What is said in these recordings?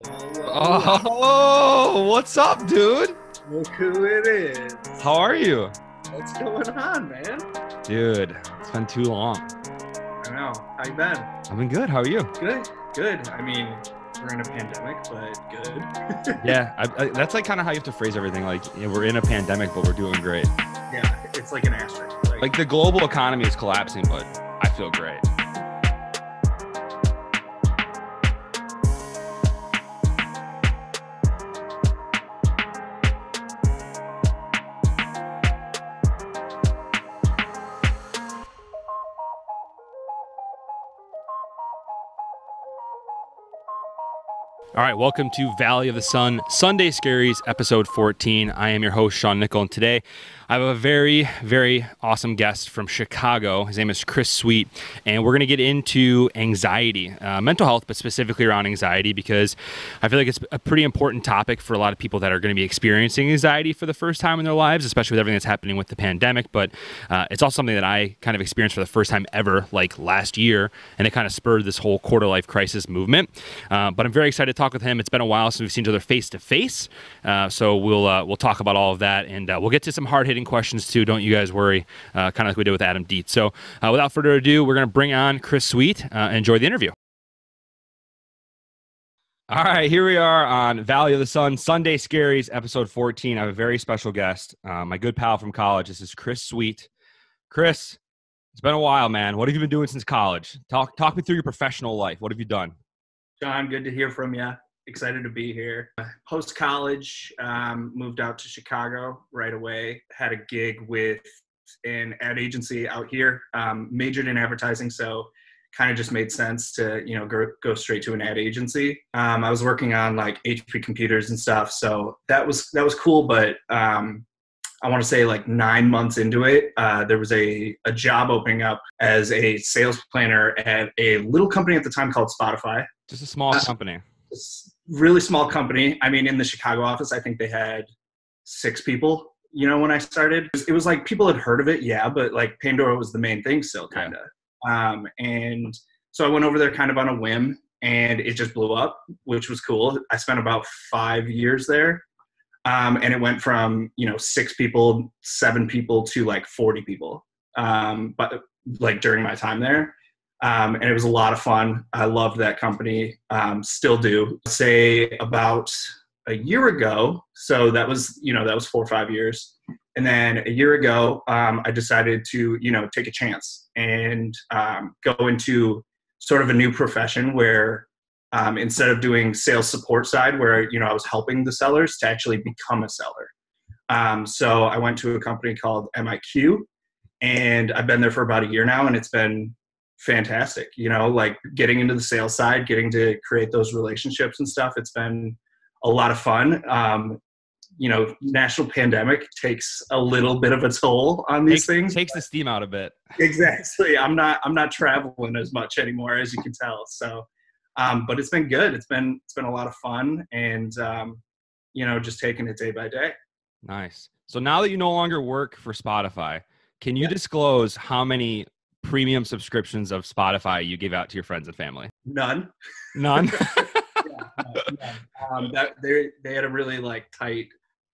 Oh, what's up, dude? Look who it is. How are you? What's going on, man? Dude, it's been too long. I know. How you been? I've been good. How are you? Good. I mean, we're in a pandemic, but good. Yeah, that's like kind of how you have to phrase everything. Like, we're in a pandemic, but we're doing great. Yeah, it's like an asterisk. Like the global economy is collapsing, but I feel great. All right, welcome to Valley of the Sun, Sunday Scaries, episode 14. I am your host, Sean Nickel, and today I have a very, very awesome guest from Chicago. His name is Chris Sweet, and we're going to get into anxiety, mental health, but specifically around anxiety, because I feel like it's a pretty important topic for a lot of people that are going to be experiencing anxiety for the first time in their lives, especially with everything that's happening with the pandemic. But it's also something that I kind of experienced for the first time ever, like last year, and it kind of spurred this whole quarter life crisis movement. But I'm very excited to talk with him. It's been a while since we've seen each other face to face, so we'll talk about all of that, and we'll get to some hard-hitting questions too. Don't you guys worry, kind of like we did with Adam Dietz. So without further ado, we're going to bring on Chris Sweet. Enjoy the interview. All right, here we are on Valley of the Sun, Sunday Scaries, episode 14. I have a very special guest, my good pal from college. This is Chris Sweet. Chris, it's been a while, man. What have you been doing since college? Talk me through your professional life. What have you done? John, good to hear from you. Excited to be here. Post-college, moved out to Chicago right away. Had a gig with an ad agency out here. Majored in advertising, so kind of just made sense to go straight to an ad agency. I was working on like HP computers and stuff, so that was cool. But I want to say like 9 months into it, there was a job opening up as a sales planner at a little company at the time called Spotify. Just a small company. Really small company. I mean, in the Chicago office, I think they had 6 people, when I started. It was like people had heard of it, yeah, but like Pandora was the main thing still, kind of. Yeah. And so I went over there kind of on a whim, and it just blew up, which was cool. I spent about 5 years there. And it went from, 6 people, 7 people to like 40 people, but like during my time there. And it was a lot of fun. I loved that company, still do. Say about a year ago, so that was 4 or 5 years. And then a year ago, I decided to, take a chance and go into sort of a new profession where instead of doing sales support side where, I was helping the sellers, to actually become a seller. So I went to a company called MIQ, and I've been there for about a year now, and it's been fantastic, like getting into the sales side, getting to create those relationships and stuff. It's been a lot of fun. National pandemic takes a little bit of a toll on these things. Takes the steam out a bit. Exactly. I'm not traveling as much anymore, as you can tell. So, but it's been good. It's been a lot of fun, and just taking it day by day. Nice. So now that you no longer work for Spotify, can you disclose how many premium subscriptions of Spotify you gave out to your friends and family? None. None? They had a really like tight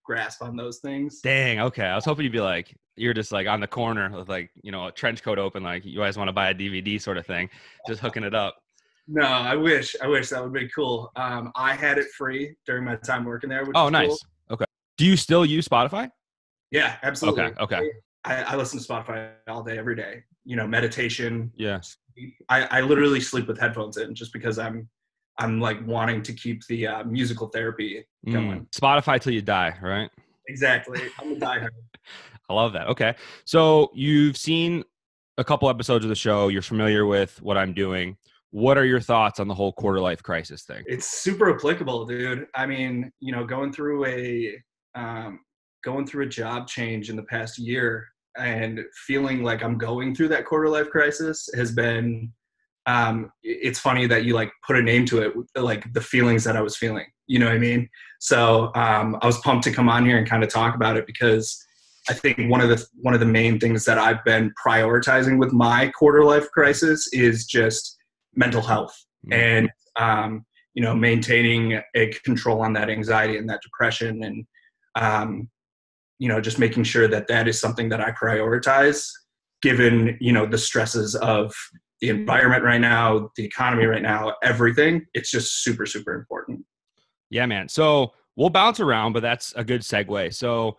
grasp on those things. Dang. Okay. I was hoping you'd be like, you're just like on the corner with like, a trench coat open, like you guys want to buy a DVD sort of thing, just hooking it up. No, I wish that would be cool. I had it free during my time working there. Which nice. Cool. Okay. Do you still use Spotify? Yeah, absolutely. Okay. I listen to Spotify all day, every day. Meditation. Yeah. I literally sleep with headphones in just because I'm like wanting to keep the musical therapy going. Spotify till you die, right? Exactly. I'm a diehard. I love that. Okay. So you've seen a couple episodes of the show. You're familiar with what I'm doing. What are your thoughts on the whole quarter life crisis thing? It's super applicable, dude. I mean, going through a job change in the past year and feeling like I'm going through that quarter life crisis has been, it's funny that you like put a name to it, like the feelings that I was feeling, you know what I mean? So I was pumped to come on here and kind of talk about it, because I think one of the main things that I've been prioritizing with my quarter life crisis is just mental health. And maintaining a control on that anxiety and that depression, and just making sure that that is something that I prioritize, given the stresses of the environment right now, the economy right now, everything. It's just super, super important. Yeah, man. So we'll bounce around, but that's a good segue. So,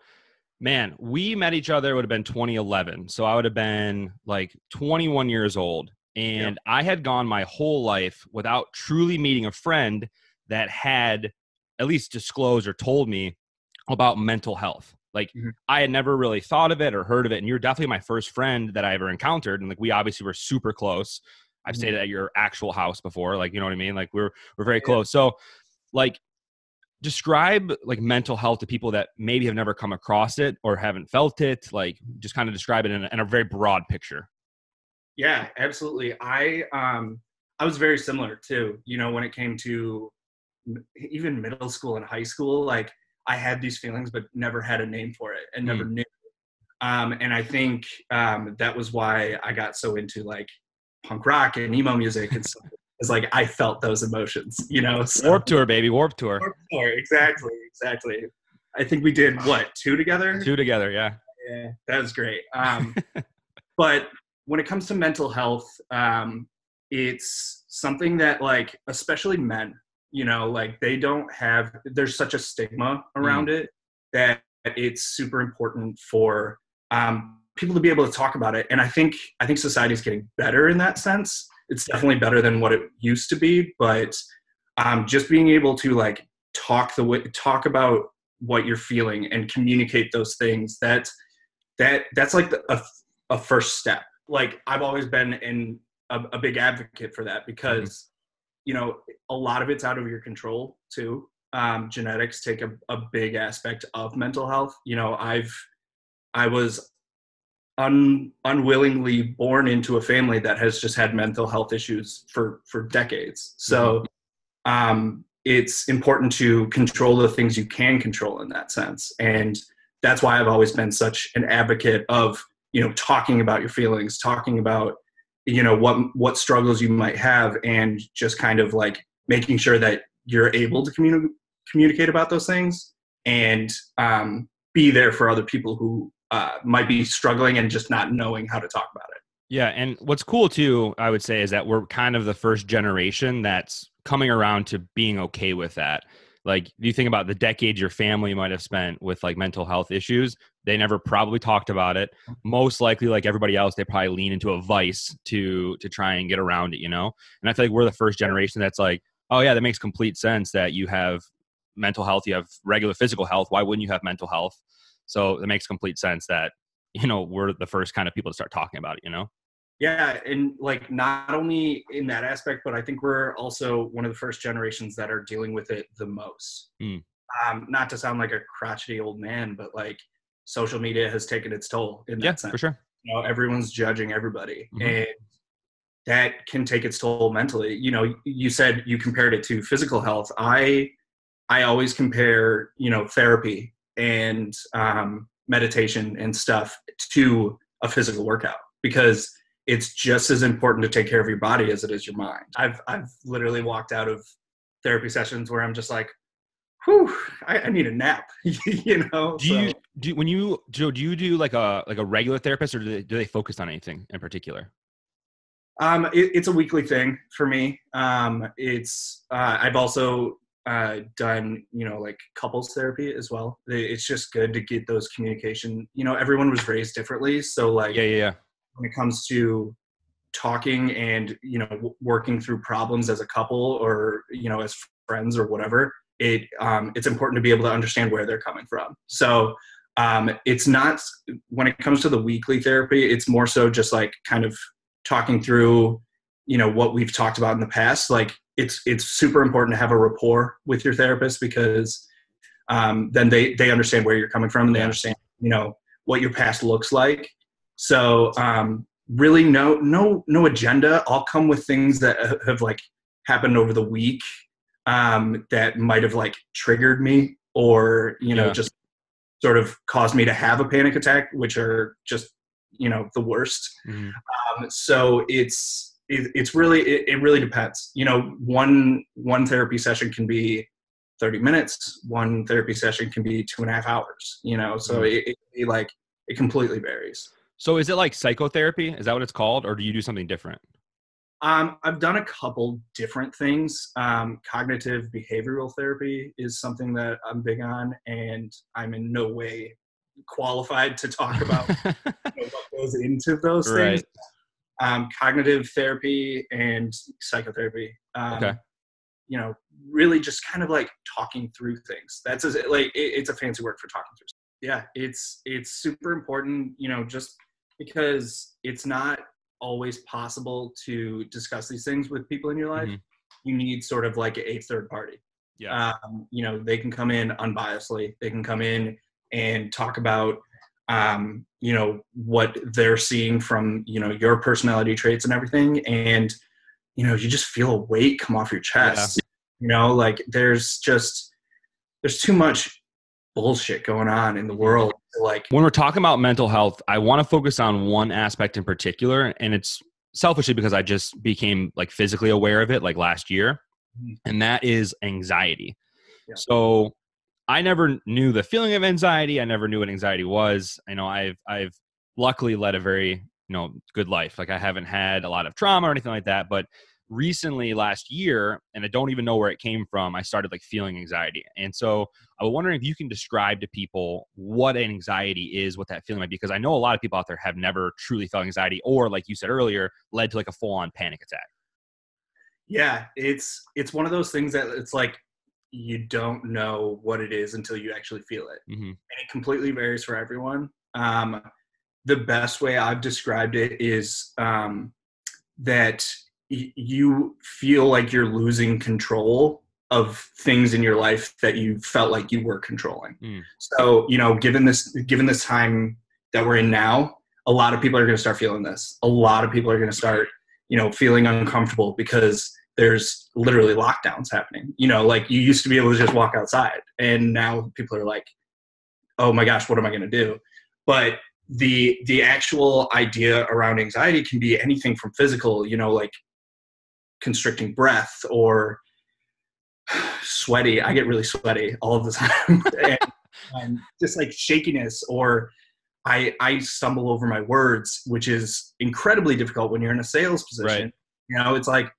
man, we met each other, it would have been 2011. So I would have been like 21 years old. And Yep. I had gone my whole life without truly meeting a friend that had at least disclosed or told me about mental health. Like, Mhm. I had never really thought of it or heard of it. And you're definitely my first friend that I ever encountered. And like, we obviously were super close. I've stayed at your actual house before. Like, you know what I mean? Like, we're very Yeah. close. So like, describe like mental health to people that maybe have never come across it or haven't felt it. Like, just kind of describe it in a very broad picture. Yeah, absolutely. I was very similar too. When it came to even middle school and high school, like I had these feelings, but never had a name for it and never Mm. knew. And I think that was why I got so into like punk rock and emo music and stuff. It's like I felt those emotions. So Warp Tour, baby. Warp Tour. exactly, exactly. I think we did what, two together? Two together. Yeah. Yeah, that was great. But when it comes to mental health, it's something that like, especially men, like they don't have, there's such a stigma around it that it's super important for people to be able to talk about it. And I think society is getting better in that sense. It's definitely better than what it used to be, but just being able to like talk about what you're feeling and communicate those things, that's like a first step. Like I've always been a big advocate for that because a lot of it's out of your control too. Genetics take a big aspect of mental health. I was unwillingly born into a family that has just had mental health issues for decades. So it's important to control the things you can control in that sense. And that's why I've always been such an advocate of, talking about your feelings, talking about, what struggles you might have, and just kind of like making sure that you're able to communicate about those things and be there for other people who might be struggling and just not knowing how to talk about it. Yeah. And what's cool too, I would say, is that we're kind of the first generation that's coming around to being okay with that. Like, you think about the decades your family might have spent with like mental health issues. They never probably talked about it. Most likely, like everybody else, they probably lean into a vice to try and get around it, And I feel like we're the first generation that's like, oh yeah, that makes complete sense that you have mental health, you have regular physical health. Why wouldn't you have mental health? So it makes complete sense that, we're the first kind of people to start talking about it. Yeah, and like not only in that aspect, but I think we're also one of the first generations that are dealing with it the most. Mm. Not to sound like a crotchety old man, but like social media has taken its toll in that sense. For sure. Everyone's judging everybody, Mm-hmm. and that can take its toll mentally. You said you compared it to physical health. I always compare, therapy and meditation and stuff to a physical workout, because it's just as important to take care of your body as it is your mind. I've literally walked out of therapy sessions where I'm just like, whew, I need a nap. Do you do like a regular therapist, or do they focus on anything in particular? It's a weekly thing for me. I've also done, like couples therapy as well. It's just good to get those communication. Everyone was raised differently, so like Yeah. when it comes to talking and working through problems as a couple, or as friends or whatever, it's important to be able to understand where they're coming from. So it's not, when it comes to the weekly therapy, it's more so just like kind of talking through what we've talked about in the past. Like it's super important to have a rapport with your therapist, because then they understand where you're coming from, and they understand what your past looks like. So really no agenda. I'll come with things that have like happened over the week that might have like triggered me, or just sort of caused me to have a panic attack, which are just the worst. Mm-hmm. So it's it really depends. You know, one therapy session can be 30 minutes. One therapy session can be 2.5 hours, you know, so it completely varies. So is it like psychotherapy? Is that what it's called? Or do you do something different? I've done a couple different things. Cognitive behavioral therapy is something that I'm big on, and I'm in no way qualified to talk about what goes into those things. Right. Cognitive therapy and psychotherapy. Okay. You know, really just kind of like talking through things. That's it's a fancy word for talking through. Yeah, it's super important, you know, just because it's not always possible to discuss these things with people in your life. Mm-hmm. You need sort of like a third party. Yeah. You know, they can come in unbiasedly. They can come in and talk about, you know, what they're seeing from, you know, your personality traits and everything. And, you know, you just feel a weight come off your chest. Yeah. You know, like there's too much bullshit going on in the world. Like when we're talking about mental health, I want to focus on one aspect in particular, and it's selfishly because I just became like physically aware of it like last year, and that is anxiety. Yeah. So I never knew the feeling of anxiety. I never knew what anxiety was. I know I've luckily led a very, you know, good life. Like I haven't had a lot of trauma or anything like that, but recently last year, and I don't even know where it came from, I started like feeling anxiety. And so I was wondering if you can describe to people what anxiety is, what that feeling might be, because I know a lot of people out there have never truly felt anxiety, or like you said earlier, led to like a full-on panic attack. Yeah, it's one of those things that it's like you don't know what it is until you actually feel it. Mm-hmm. And it completely varies for everyone. The best way I've described it is that you feel like you're losing control of things in your life that you felt like you were controlling. So, you know, given this time that we're in now, a lot of people are going to start feeling this. A lot of people are going to start, you know, feeling uncomfortable because there's literally lockdowns happening. You know, like you used to be able to just walk outside, and now people are like, oh my gosh, what am I going to do? But the actual idea around anxiety can be anything from physical, you know, like constricting breath or sweaty. I get really sweaty all of the time. and just like shakiness, or I stumble over my words, which is incredibly difficult when you're in a sales position. Right. You know, it's like,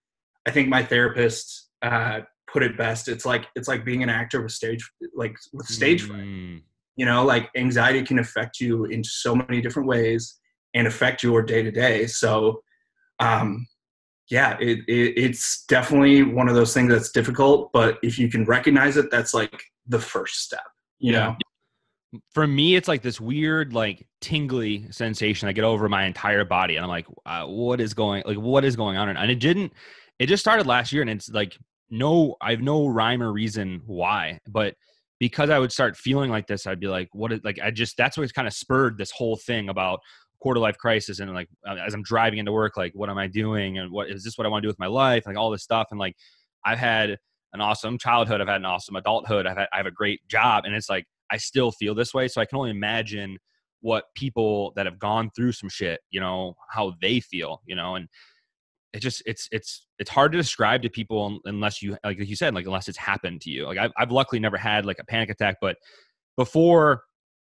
I think my therapist put it best. It's like being an actor with stage fright. You know, like anxiety can affect you in so many different ways and affect your day to day. So, yeah, it's definitely one of those things that's difficult, but if you can recognize it, that's like the first step, you know? For me, it's like this weird, like tingly sensation I get over my entire body. And I'm like, what is going on? And it just started last year, and it's like, I have no rhyme or reason why, but because I would start feeling like this, I'd be like, that's what kind of spurred this whole thing about quarter life crisis. And like, as I'm driving into work, like, what am I doing? And what is this what I want to do with my life? Like all this stuff. And like, I've had an awesome childhood. I've had an awesome adulthood. I have a great job. And it's like, I still feel this way. So I can only imagine what people that have gone through some shit, you know, how they feel, you know, and it's hard to describe to people unless you, like you said, like, unless it's happened to you. Like I've luckily never had like a panic attack, but before,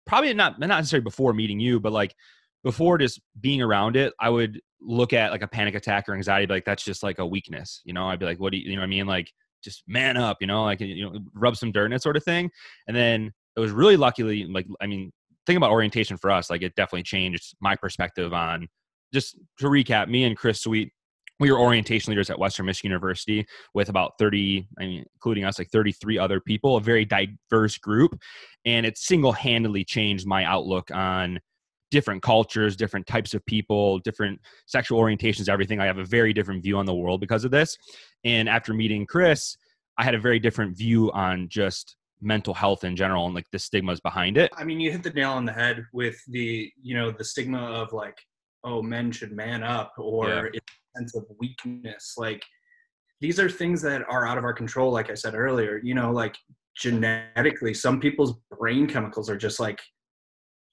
probably not necessarily before meeting you, but like before just being around it, I would look at like a panic attack or anxiety, but like, that's just like a weakness, you know? I'd be like, what do you know what I mean? Like, just man up, you know, like, you know, rub some dirt in it sort of thing. And then it was really luckily, like, I mean, think about orientation for us, like it definitely changed my perspective on, just to recap, me and Chris Sweet, we were orientation leaders at Western Michigan University with about 30, I mean, including us, like 33 other people, a very diverse group. And it single-handedly changed my outlook on different cultures, different types of people, different sexual orientations, everything. I have a very different view on the world because of this. And after meeting Chris, I had a very different view on just mental health in general and like the stigmas behind it. I mean, you hit the nail on the head with the, you know, the stigma of like, oh, men should man up, or it's a sense of weakness. Like, these are things that are out of our control. Like I said earlier, you know, like genetically, some people's brain chemicals are just like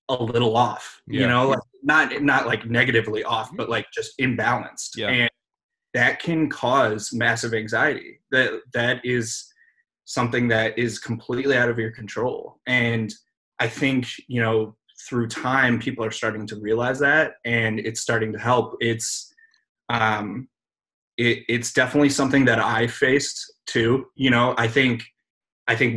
a little off, you know, like not like negatively off, but like just imbalanced. And that can cause massive anxiety. That is something that is completely out of your control. And I think, through time, people are starting to realize that, and it's starting to help. It's definitely something that I faced too. I think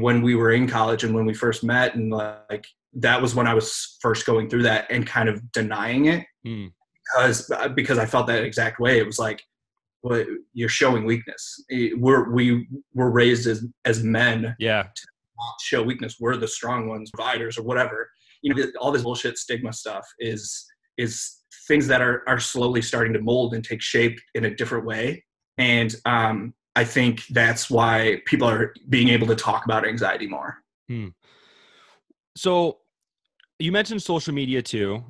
when we were in college and when we first met, and like, that was when I was first going through that and kind of denying it because I felt that exact way. It was like, well, you're showing weakness. We were raised as men Yeah. to not show weakness. We're the strong ones, providers or whatever. All this bullshit stigma stuff is things that are slowly starting to mold and take shape in a different way. And I think that's why people are being able to talk about anxiety more. So you mentioned social media too,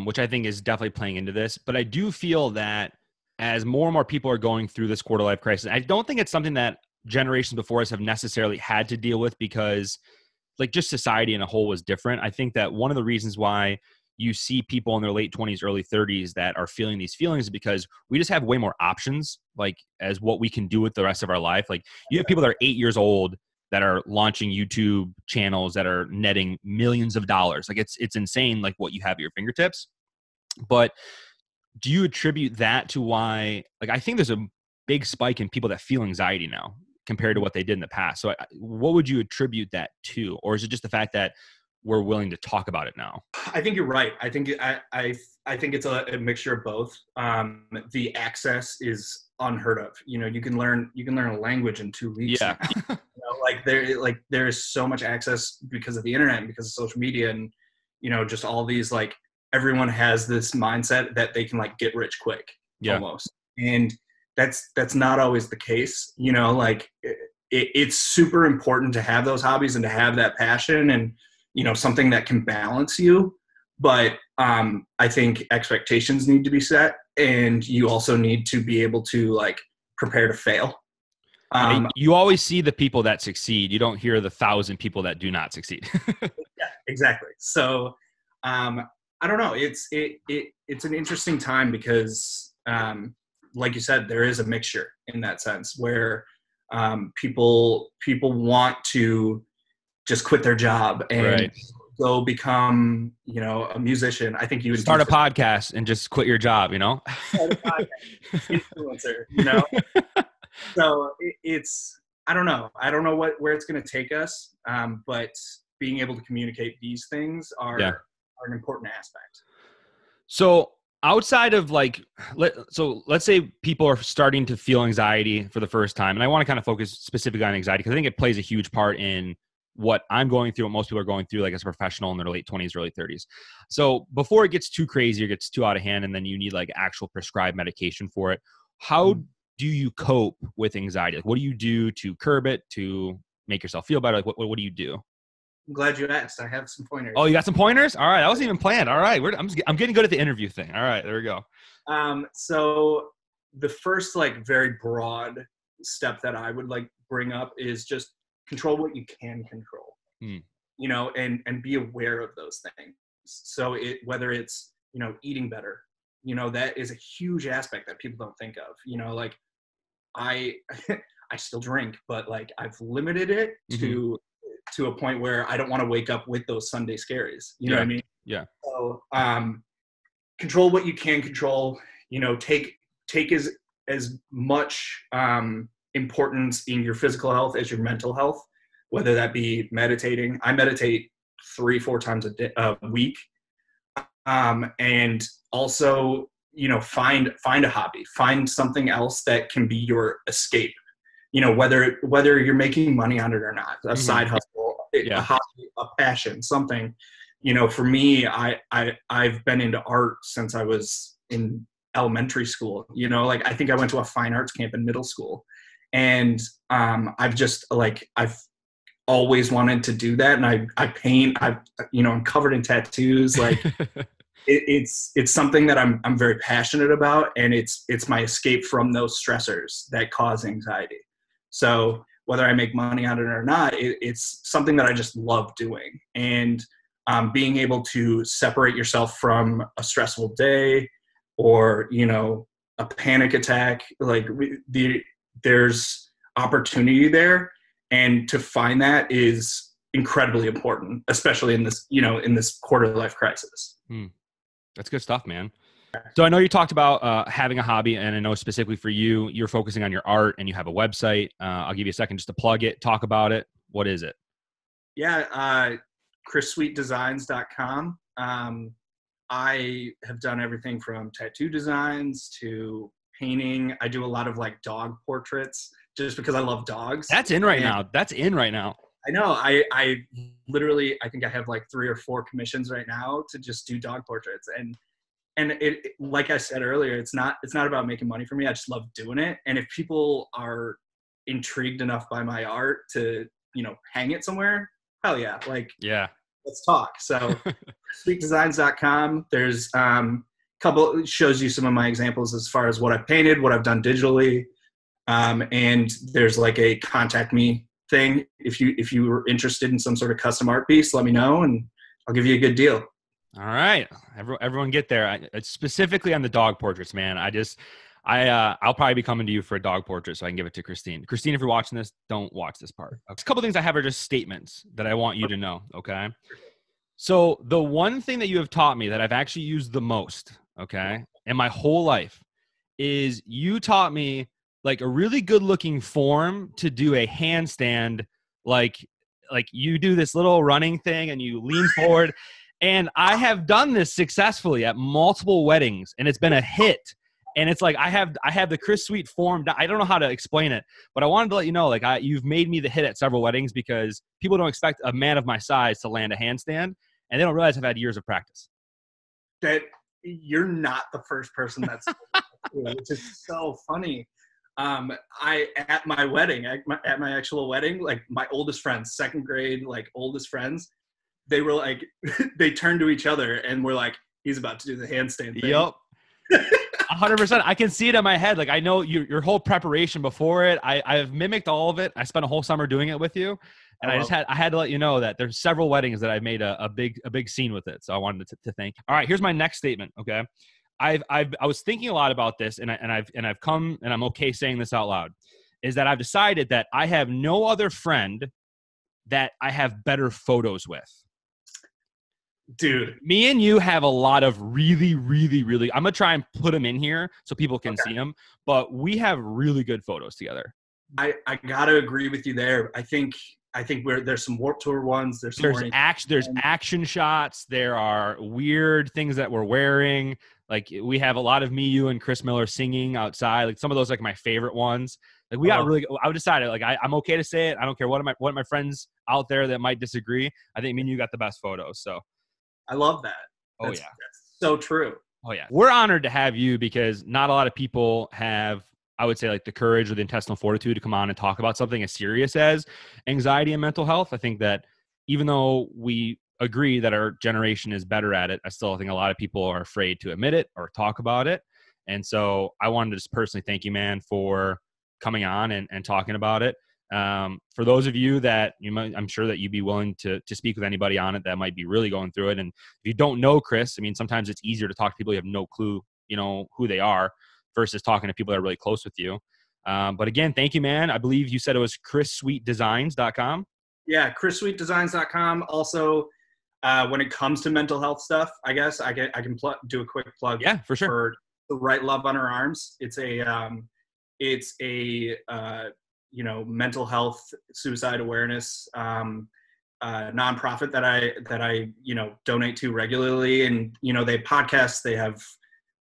which I think is definitely playing into this. But I do feel that as more and more people are going through this quarter life crisis, I don't think it's something that generations before us have necessarily had to deal with because like just society in a whole was different. I think that one of the reasons why you see people in their late 20s, early 30s that are feeling these feelings is because we just have way more options, like as what we can do with the rest of our life. Like you have people that are 8 years old that are launching YouTube channels that are netting millions of dollars. Like it's insane, like what you have at your fingertips. But do you attribute that to why, like, I think there's a big spike in people that feel anxiety now compared to what they did in the past. So what would you attribute that to? Or is it just the fact that we're willing to talk about it now? I think you're right. I think it's a mixture of both. The access is unheard of. You can learn a language in 2 weeks. Yeah. There is so much access because of the internet and because of social media, and just all these, like, everyone has this mindset that they can like get rich quick. Yeah. Almost. And that's not always the case. It's super important to have those hobbies and to have that passion and something that can balance you. But I think expectations need to be set, and you also need to be able to like prepare to fail. You always see the people that succeed. You don't hear the 1,000 people that do not succeed. Yeah, exactly. So I don't know. It's an interesting time because like you said, there is a mixture in that sense where people want to just quit their job and go become, a musician. I think you would start a podcast and just quit your job, Start a podcast, influencer, So I don't know. I don't know where it's going to take us. But being able to communicate these things are an important aspect. So outside of like, let's say people are starting to feel anxiety for the first time. And I want to kind of focus specifically on anxiety because I think it plays a huge part in what I'm going through, what most people are going through, like as a professional in their late 20s, early 30s. So before it gets too crazy or gets too out of hand, and then you need like actual prescribed medication for it, how do you cope with anxiety? Like, what do you do to curb it, to make yourself feel better? Like, what do you do? I'm glad you asked. I have some pointers. Oh, you got some pointers? All right. That wasn't even planned. All right. I'm getting good at the interview thing. All right. There we go. So the first like very broad step that I would like bring up is just control what you can control, and be aware of those things. So whether it's, eating better, that is a huge aspect that people don't think of, like I still drink, but like I've limited it to a point where I don't want to wake up with those Sunday scaries. You know what I mean? Yeah. So control what you can control. Take as much importance in your physical health as your mental health, whether that be meditating. I meditate 3-4 times a week, and also find a hobby, find something else that can be your escape. Whether you're making money on it or not, a side hustle, a hobby, a passion, something. For me, I've been into art since I was in elementary school. Like I think I went to a fine arts camp in middle school, and I've always wanted to do that. And I paint. I'm covered in tattoos. Like it's something that I'm very passionate about, and it's my escape from those stressors that cause anxiety. So whether I make money on it or not, it's something that I just love doing. And being able to separate yourself from a stressful day or, a panic attack. Like there's opportunity there, and to find that is incredibly important, especially in this, in this quarter life crisis. That's good stuff, man. So I know you talked about having a hobby, and I know specifically for you, you're focusing on your art and you have a website. I'll give you a second just to plug it, talk about it. What is it? Yeah, chrissweetdesigns.com. I have done everything from tattoo designs to painting. I do a lot of like dog portraits just because I love dogs. That's in right now. That's in right now. I know. I literally, I think I have like 3 or 4 commissions right now to just do dog portraits. And it, like I said earlier, it's not about making money for me. I just love doing it. And if people are intrigued enough by my art to, hang it somewhere, hell yeah. Like, yeah, let's talk. So sweetdesigns.com. There's couple, shows you some of my examples as far as what I've painted, what I've done digitally. And there's like a contact me thing. If you were interested in some sort of custom art piece, let me know and I'll give you a good deal. All right. Everyone get there. Specifically on the dog portraits, man. I'll probably be coming to you for a dog portrait so I can give it to Christine. Christine, if you're watching this, don't watch this part. A couple things I have are just statements that I want you to know, okay? So the one thing that you have taught me that I've actually used the most, okay, in my whole life is you taught me like a really good looking form to do a handstand, like you do this little running thing and you lean forward. And I have done this successfully at multiple weddings and it's been a hit. And it's like, I have the Chris Sweet form. I don't know how to explain it, but I wanted to let you know, like you've made me the hit at several weddings because people don't expect a man of my size to land a handstand and they don't realize I've had years of practice. That you're not the first person that's, which is so funny. At my wedding, at my actual wedding, like my oldest friends, 2nd grade, like oldest friends, they were like, they turned to each other and were like, he's about to do the handstand thing. Yep. 100%. I can see it in my head. Like I know your whole preparation before it. I've mimicked all of it. I spent a whole summer doing it with you. And I had to let you know that there's several weddings that I've made a big scene with it. So I wanted to thank you. All right, here's my next statement. Okay. I was thinking a lot about this and I've come, and I'm okay saying this out loud, is that I've decided that I have no other friend that I have better photos with. Dude, me and you have a lot of really, really, really, I'm going to try and put them in here so people can see them, but we have really good photos together. I got to agree with you there. I think there's some Warped Tour ones. There's action shots. There are weird things that we're wearing. Like we have a lot of me, you, and Chris Miller singing outside. Like some of those, like my favorite ones. Like we got really. I decided like I'm okay to say it. I don't care what my friends out there that might disagree. I think me and you got the best photos. So I love that. That's so true. Oh yeah, we're honored to have you because not a lot of people have, I would say, like the courage or the intestinal fortitude to come on and talk about something as serious as anxiety and mental health. I think that even though we agree that our generation is better at it, I still think a lot of people are afraid to admit it or talk about it. And so I wanted to just personally thank you, man, for coming on and talking about it. For those of you that I'm sure that you'd be willing to speak with anybody on it that might be really going through it. And if you don't know Chris, I mean, sometimes it's easier to talk to people you have no clue, who they are versus talking to people that are really close with you. But again, thank you, man. I believe you said it was chrissweetdesigns.com. Yeah, chrissweetdesigns.com. Also, when it comes to mental health stuff, I guess I can do a quick plug. Yeah, for sure. For the Right Love on Our Arms. It's a mental health, suicide awareness nonprofit that I donate to regularly, and they podcast. They have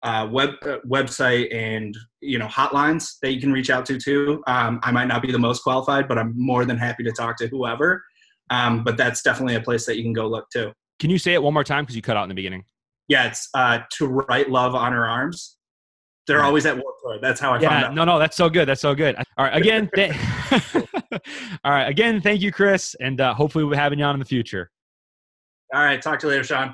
website and hotlines that you can reach out to too. I might not be the most qualified, but I'm more than happy to talk to whoever. But that's definitely a place that you can go look too. Can you say it one more time because you cut out in the beginning? Yeah, it's To Right Love on Our Arms. They're always at Warped Tour. That's how I found out. No, that's so good. That's so good. All right, again, thank you, Chris, and hopefully we'll be having you on in the future. All right, talk to you later, Sean.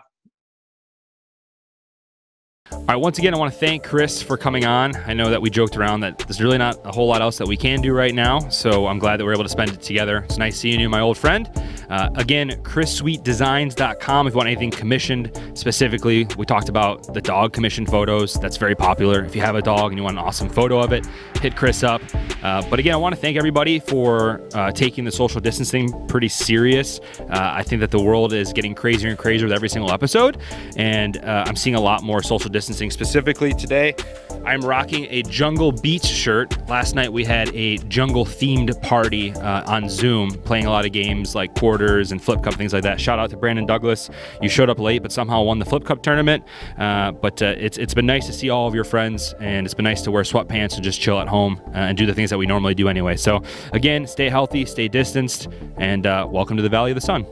All right, once again, I want to thank Chris for coming on. I know that we joked around that there's really not a whole lot else that we can do right now, so I'm glad that we're able to spend it together. It's nice seeing you, my old friend. Again, chrissweetdesigns.com if you want anything commissioned specifically. We talked about the dog commissioned photos. That's very popular. If you have a dog and you want an awesome photo of it, hit Chris up. But again, I want to thank everybody for taking the social distancing pretty serious. I think that the world is getting crazier and crazier with every single episode, and I'm seeing a lot more social distancing. Specifically today, I'm rocking a Jungle Beach shirt. Last night we had a jungle themed party on Zoom, playing a lot of games like quarters and flip cup, things like that. Shout out to Brandon Douglas. You showed up late, but somehow won the flip cup tournament. But it's been nice to see all of your friends, and it's been nice to wear sweatpants and just chill at home and do the things that we normally do anyway. So again, stay healthy, stay distanced, and welcome to the Valley of the Sun.